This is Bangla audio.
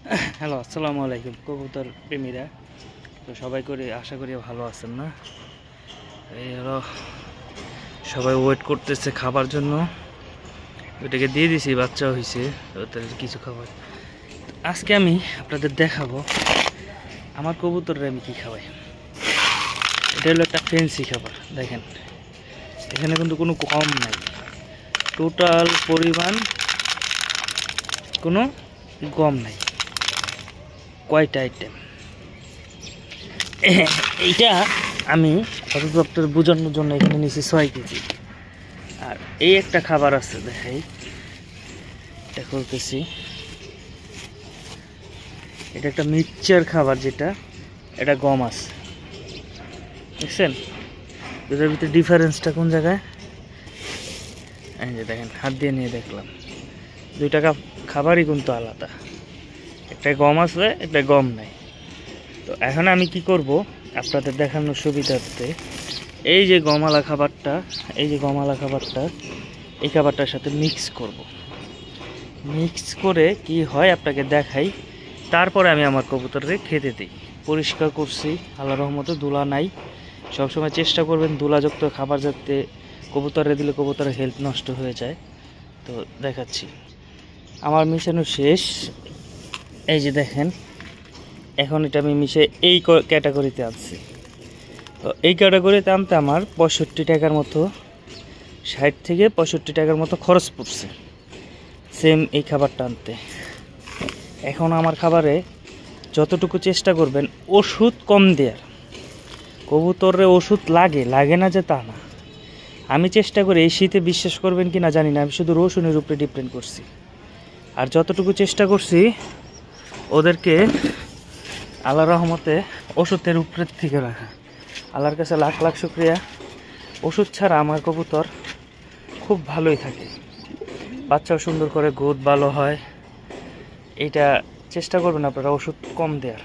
হ্যালো, আসসালামু আলাইকুম কবুতর প্রেমীরা। তো সবাই করে আশা করি ভালো আছেন না। এই হলো সবাই ওয়েট করতেছে খাবার জন্য। ওইটাকে দিয়ে দিছি, বাচ্চা হয়েছে ওদের কিছু খাবার। আজকে আমি আপনাদের দেখাবো আমার কবুতরের আমি কি খাওয়াই। এটা হলো একটা ফেন্সি খাবার। দেখেন এখানে কিন্তু কোনো কম নাই, টোটাল পরিমাণ কোনো কম নাই। কয়টা আইটেম এইটা আমি অধিদপ্তর বোঝানোর জন্য এখানে নিয়েছি 6 কেজি। আর এই একটা খাবার আছে, দেখাই, এটা করতেছি। এটা একটা মিক্সচার খাবার, যেটা এটা গম আছে, দেখছেন দুটার ভিতরে ডিফারেন্সটা কোন জায়গায়? এই যে দেখেন, হাত দিয়ে নিয়ে দেখলাম, দুইটা খাবারই কিন্তু আলাদা। একটা গম আছে, একটা গম নাই। তো এখন আমি কি করব আপনাদের দেখানোর সুবিধার্থে, এই যে গমালা খাবারটা, এই খাবারটার সাথে মিক্স করব। মিক্স করে কি হয় আপনাকে দেখাই, তারপরে আমি আমার কবুতরকে খেতে দিই। পরিষ্কার করছি, আল্লাহর রহমতে ধুলা নাই। সবসময় চেষ্টা করবেন ধুলাযুক্ত খাবার যাতে কবুতরে দিলে কবুতরের হেলথ নষ্ট হয়ে যায়। তো দেখাচ্ছি, আমার মিশানো শেষ। এই যে দেখেন, এখন এটা আমি মিশে এই ক্যাটাগরিতে আনছি। তো এই ক্যাটাগরিতে আনতে আমার 65 টাকার মতো, 60 থেকে 65 টাকার মতো খরচ পড়ছে সেম এই খাবারটা আনতে। এখন আমার খাবারে যতটুকু চেষ্টা করবেন ওষুধ কম দেওয়ার। কবুতরে ওষুধ লাগে না যে তা না। আমি চেষ্টা করি, এই শীতে বিশ্বাস করবেন কি না জানি না, আমি শুধু রসুনের উপরে ডিপেন্ড করছি। আর যতটুকু চেষ্টা করছি ওদেরকে আল্লাহর রহমতে ওষুধের উপরের থেকে রাখা। আল্লাহর কাছে লাখ লাখ শুকরিয়া। ওষুধ ছাড়া আমার কবুতর খুব ভালোই থাকে, বাচ্চাও সুন্দর করে, গ্রোথ ভালো হয়। এইটা চেষ্টা করবেন আপনারা ওষুধ কম দেওয়ার।